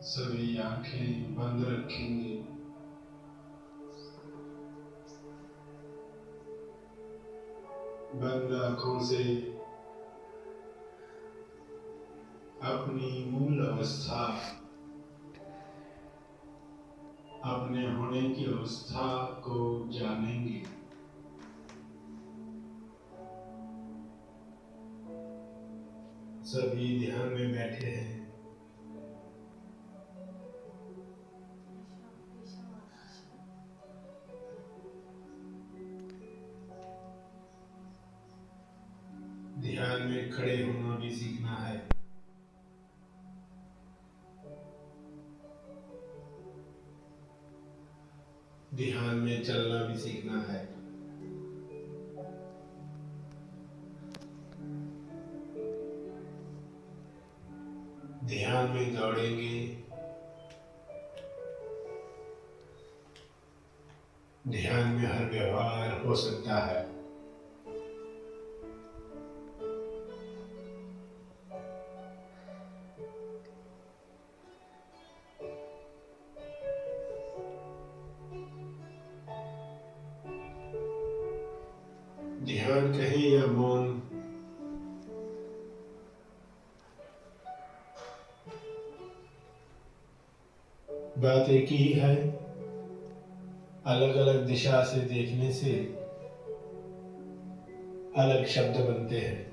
सभी आंखें बंद रखेंगे। बंद आंखों से अपनी मूल अवस्था, अपने होने की अवस्था को जानेंगे। सभी ध्यान में बैठे हैं। ध्यान में खड़े होना भी सीखना है। ध्यान में चलना भी सीखना है। ध्यान में दौड़ेंगे। ध्यान में हर व्यवहार हो सकता है। ध्यान कहें या मौन, बात एक ही है। अलग अलग दिशा से देखने से अलग शब्द बनते हैं।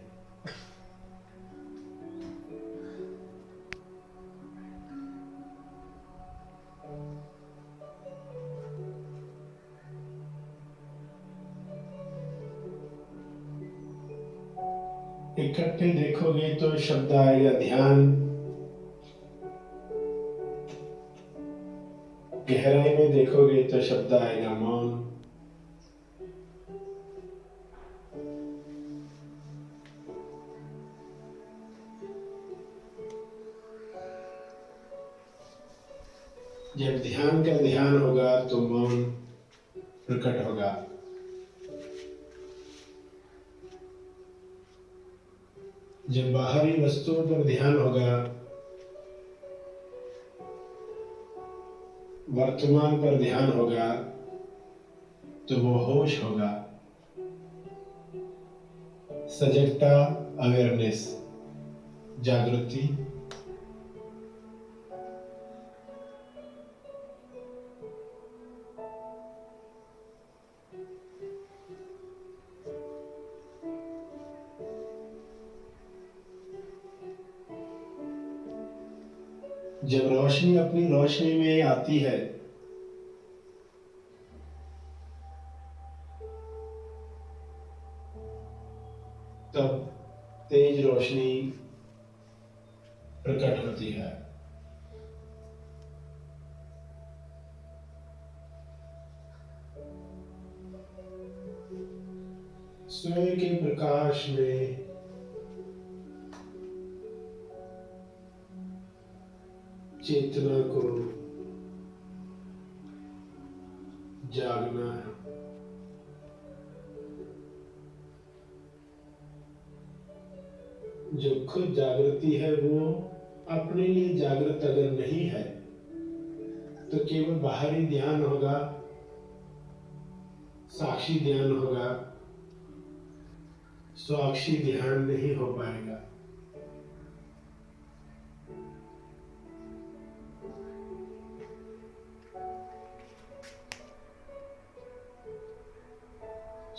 इकट्ठे देखोगे तो शब्द आएगा ध्यान, गहराई में देखोगे तो शब्द आएगा मौन। जब ध्यान का ध्यान होगा तो मौन प्रकट होगा। जब बाहरी वस्तुओं पर ध्यान होगा, वर्तमान पर ध्यान होगा, तो वो होश होगा। सजगता, अवेयरनेस, जागृति। जब रोशनी अपनी रोशनी में आती है तब तेज रोशनी प्रकट होती है। सूर्य के प्रकाश में चेतना को जागना है। जो खुद जागृति है वो अपने लिए जागृत अगर नहीं है तो केवल बाहरी ध्यान होगा, साक्षी ध्यान होगा, स्वाक्षी ध्यान नहीं हो पाएगा।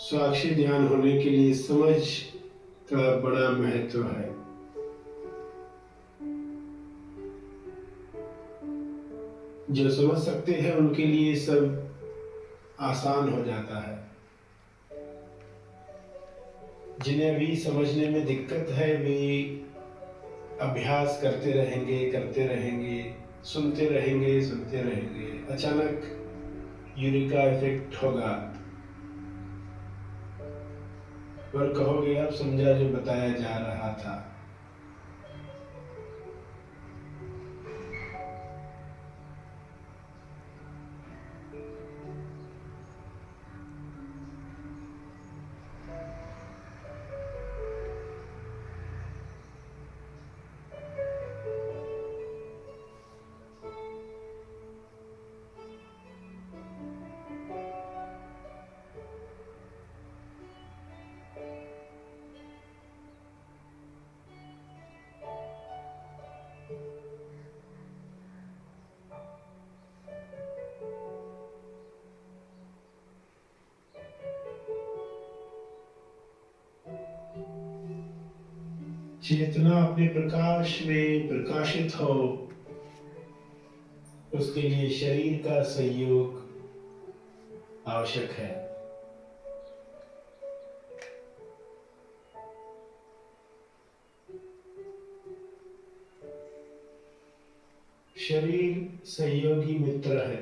स्वाक्षी ध्यान होने के लिए समझ का बड़ा महत्व है। जो समझ सकते हैं उनके लिए सब आसान हो जाता है। जिन्हें भी समझने में दिक्कत है वे अभ्यास करते रहेंगे, सुनते रहेंगे। अचानक यूरिका इफेक्ट होगा और कहोगे अब समझा जो बताया जा रहा था। चेतना अपने प्रकाश में प्रकाशित हो, उसके लिए शरीर का सहयोग आवश्यक है। शरीर सहयोगी मित्र है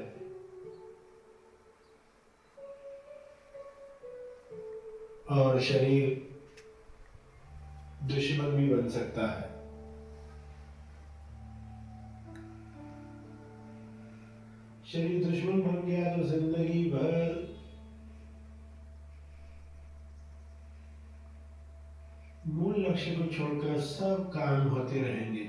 और शरीर दुश्मन भी बन सकता है। शरीर दुश्मन बन गया तो जिंदगी भर मूल लक्ष्य को छोड़कर सब काम होते रहेंगे।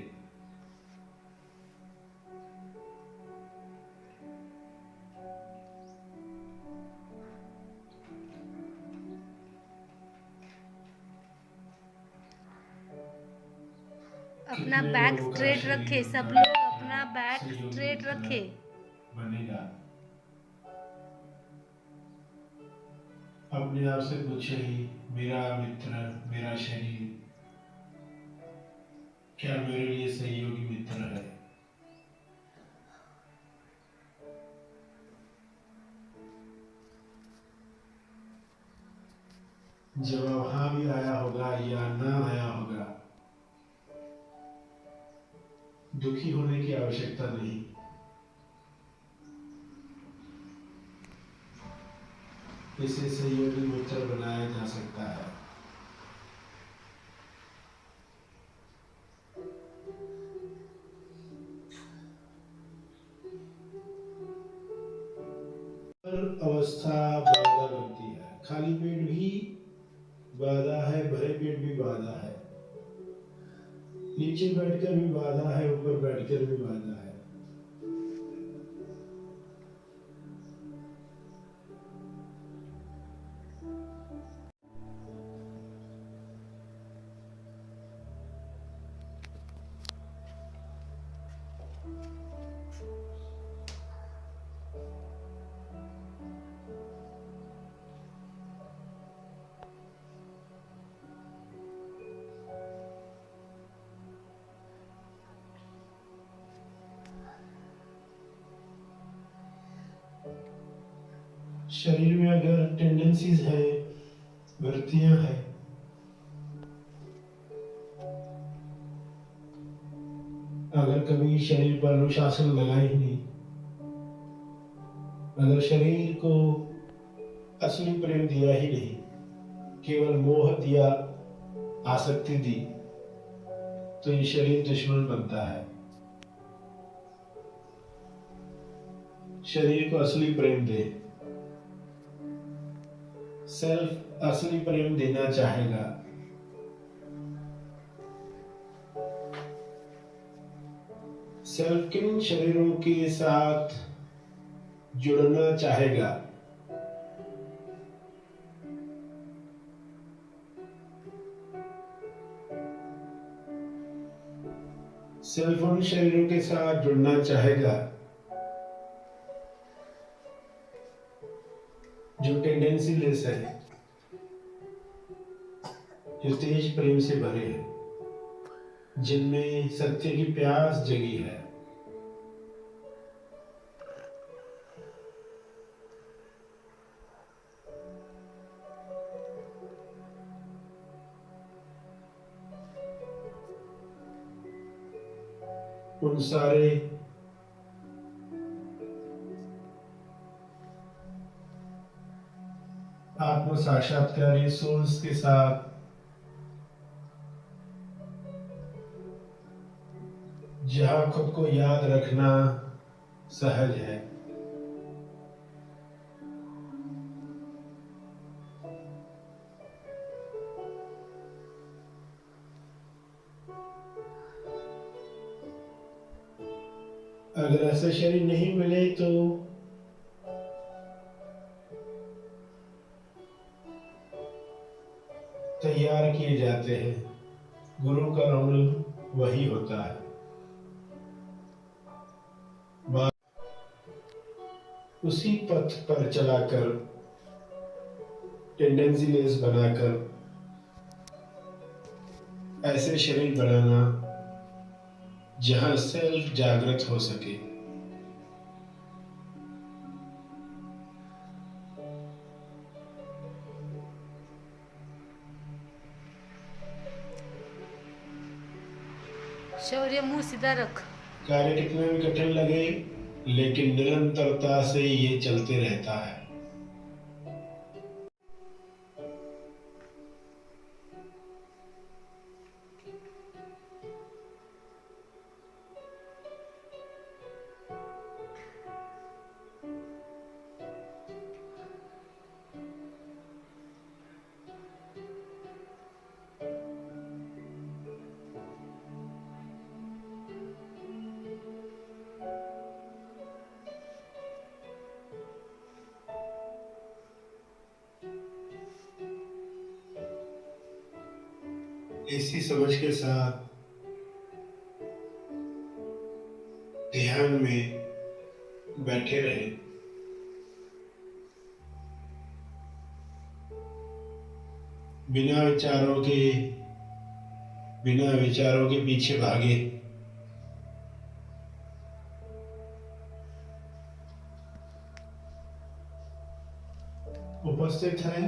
अपना बैक स्ट्रेट रखे, सब लोग अपना बैक स्ट्रेट रखे। बनेगा। अपने आप से पूछे ही, मेरा मित्र, मेरा शरीर क्या मेरे लिए सहयोगी मित्र है? जवाब हाँ भी आया होगा या ना आया होगा, दुखी होने की आवश्यकता नहीं। इसे सहयोगी मित्र बनाया जा सकता है। अवस्था बाधा बनती है। खाली पेट भी बाधा है, भरे पेट भी बाधा है, नीचे बैठकर भी बाधा है, ऊपर बैठकर भी बाधा है। शरीर में अगर टेंडेंसीज है, वृत्तियां हैं, अगर कभी शरीर पर अनुशासन लगा ही नहीं, अगर शरीर को असली प्रेम दिया ही नहीं, केवल मोह दिया, आसक्ति दी, तो ये शरीर दुश्मन बनता है। शरीर को असली प्रेम दे। सेल्फ असली प्रेम देना चाहेगा। सेल्फ किन शरीरों के साथ जुड़ना चाहेगा? सेल्फ उन शरीरों के साथ जुड़ना चाहेगा जो टेंडेंसी लेस है, जो तेज प्रेम से भरे हैं, जिनमें सत्य की प्यास जगी है। उन सारे आत्म साक्षात्कारी सोल्स के साथ जहां खुद को याद रखना सहज है। अगर ऐसा शरीर नहीं मिले तो तैयार किए जाते हैं। गुरु का रोल वही होता है। उसी पथ पर चलाकर, टेंडेंसी लेस बनाकर ऐसे शरीर बनाना जहां सेल्फ जागृत हो सके। शौर्य, मुंह सीधा रख। कार्य कितना भी कठिन लगे, लेकिन निरंतरता से ये चलते रहता है। इसी समझ के साथ ध्यान में बैठे रहे। बिना विचारों के पीछे भागे। उपस्थित हैं।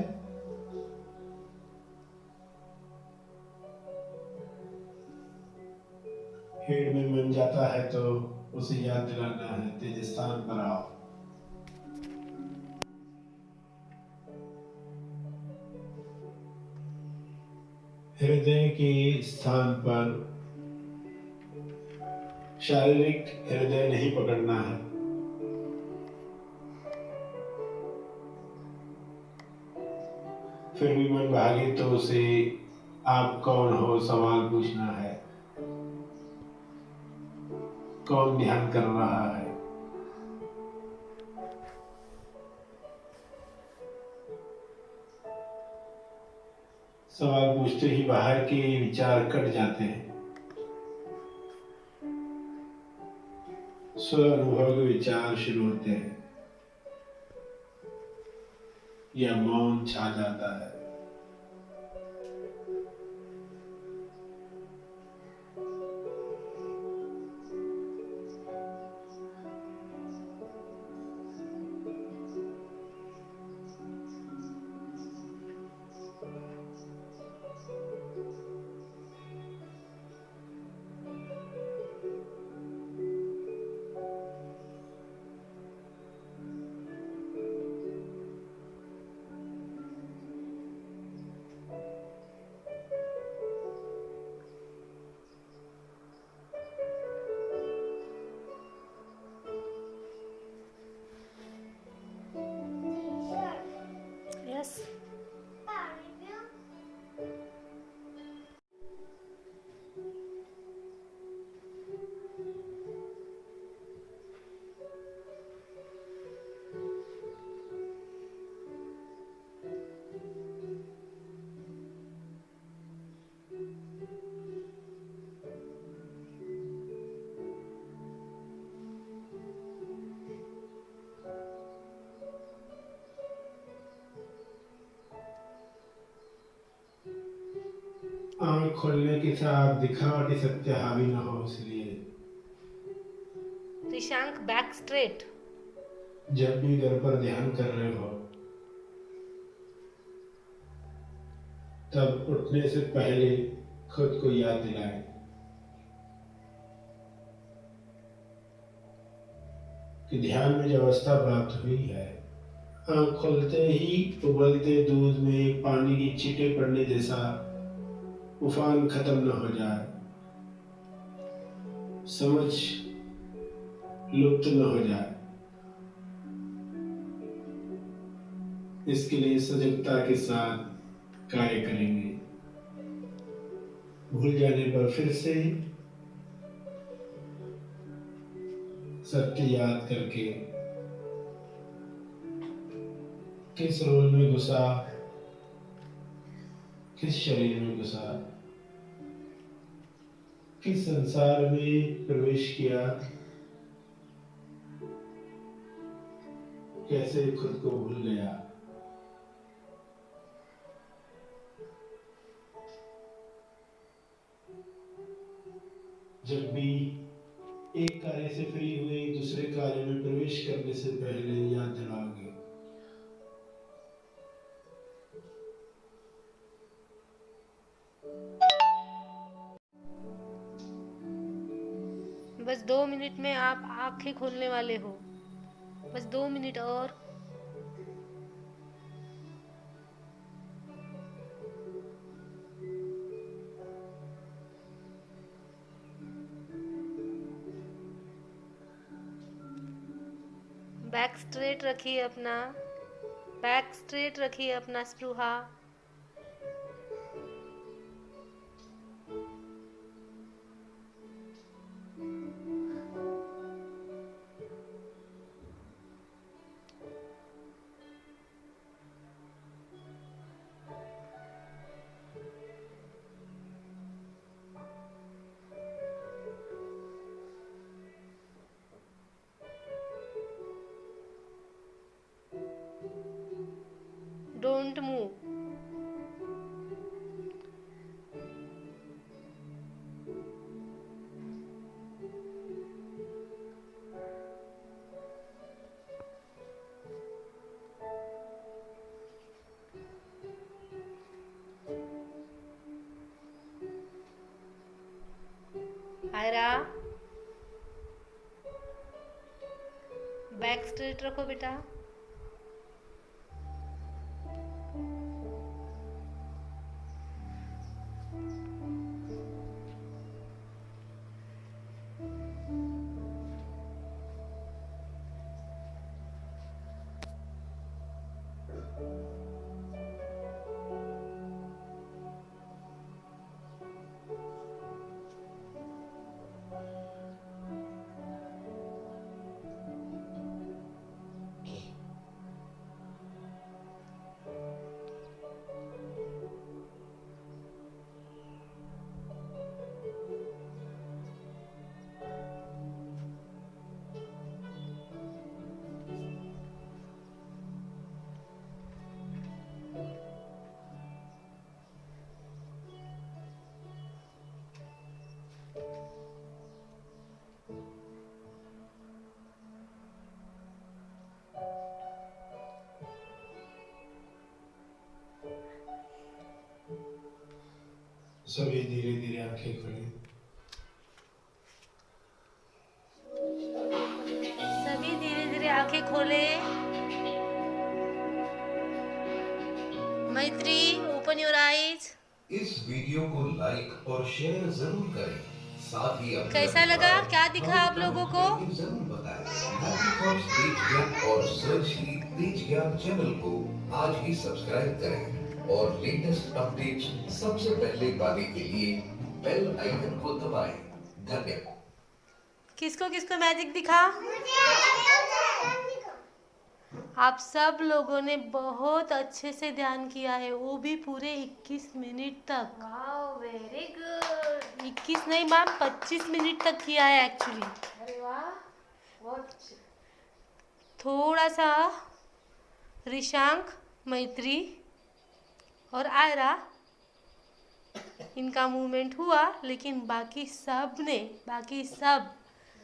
भीड़ में मन जाता है तो उसे याद दिलाना है, तेज स्थान पर आओ। हृदय के स्थान पर शारीरिक हृदय नहीं पकड़ना है। फिर भी मन भागे तो उसे आप कौन हो सवाल पूछना है। कौन ध्यान कर रहा है। सवाल पूछते ही बाहर के विचार कट जाते हैं। स्व अनुभव के विचार शुरू होते हैं या मौन छा जाता है। यस। आंख खोलने के साथ दिखावटी सत्य हावी न हो, इसलिए त्रिशांक, बैक स्ट्रेट। जब भी घर पर ध्यान कर रहे हो तब उठने से पहले खुद को याद दिलाएं कि ध्यान में जो अवस्था प्राप्त हुई है, आंख खोलते ही उबलते दूध में पानी की छींटे पड़ने जैसा उफान खत्म न हो जाए, समझ लुप्त न हो जाए। इसके लिए सजगता के साथ कार्य करेंगे। भूल जाने पर फिर से सत्य याद करके किस रोल में घुसा, किस शरीर में घुसा, किस संसार में प्रवेश किया, कैसे खुद को भूल गया। जब भी एक कार्य से फ्री हुए दूसरे कार्य में प्रवेश करने से पहले याद दिलाओगे। बस 2 मिनट में आप आंखें खोलने वाले हो। बस 2 मिनट और। बैक स्ट्रेट रखिए अपना। बैक स्ट्रेट रखिए अपना Spriha. Don't move. Aira, back straight रखो बेटा। सभी धीरे धीरे आंखें खोलें। सभी धीरे धीरे आंखें खोले। मैत्री, ओपन योर आईज। इस वीडियो को लाइक और शेयर जरूर करें। साथ ही अपने कैसा लगा? क्या दिखा आप लोगों को? जरूर बताएं। हैप्पी थॉट्स तेज ज्ञान और सर्च ही तेज ज्ञान चैनल को आज ही सब्सक्राइब करें और लेटेस्ट अपडेट्स सबसे पहले पाने के लिए बेल आइकन को दबाएं। धन्यवाद। किसको किसको मैजिक दिखा? आप सब लोगों ने बहुत अच्छे से ध्यान किया है, वो भी पूरे 21 मिनट तक। Wow, very good. 21 नहीं मैम, 25 मिनट तक किया है एक्चुअली। अरे वाह, बहुत अच्छे। थोड़ा सा रिशांक, मैत्री और आयरा इनका मूवमेंट हुआ, लेकिन बाकी सब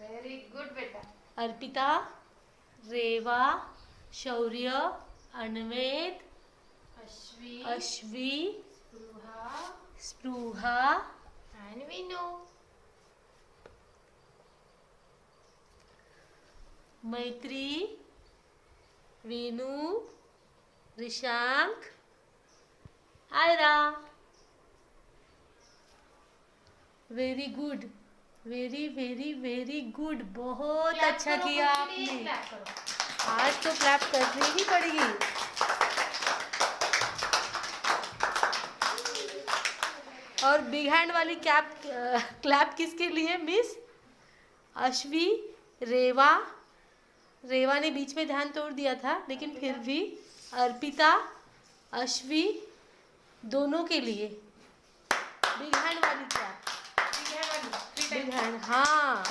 वेरी गुड बेटा। अर्पिता, रेवा, शौर्य, अन्वेद, अश्वी, स्पृहा and Veenu. Maitri, Veenu, Rishank, Aira. Very good, very very very good. बहुत अच्छा किया आपने। आज तो क्लैप करनी ही पड़ेगी। और बिग हैंड वाली क्लैप किसके लिए मिस? अश्वी, रेवा ने बीच में ध्यान तोड़ दिया था, लेकिन फिर भी अर्पिता, अश्वी दोनों के लिए बिग हैंड वाली क्लैप। बिग हैंड, हाँ।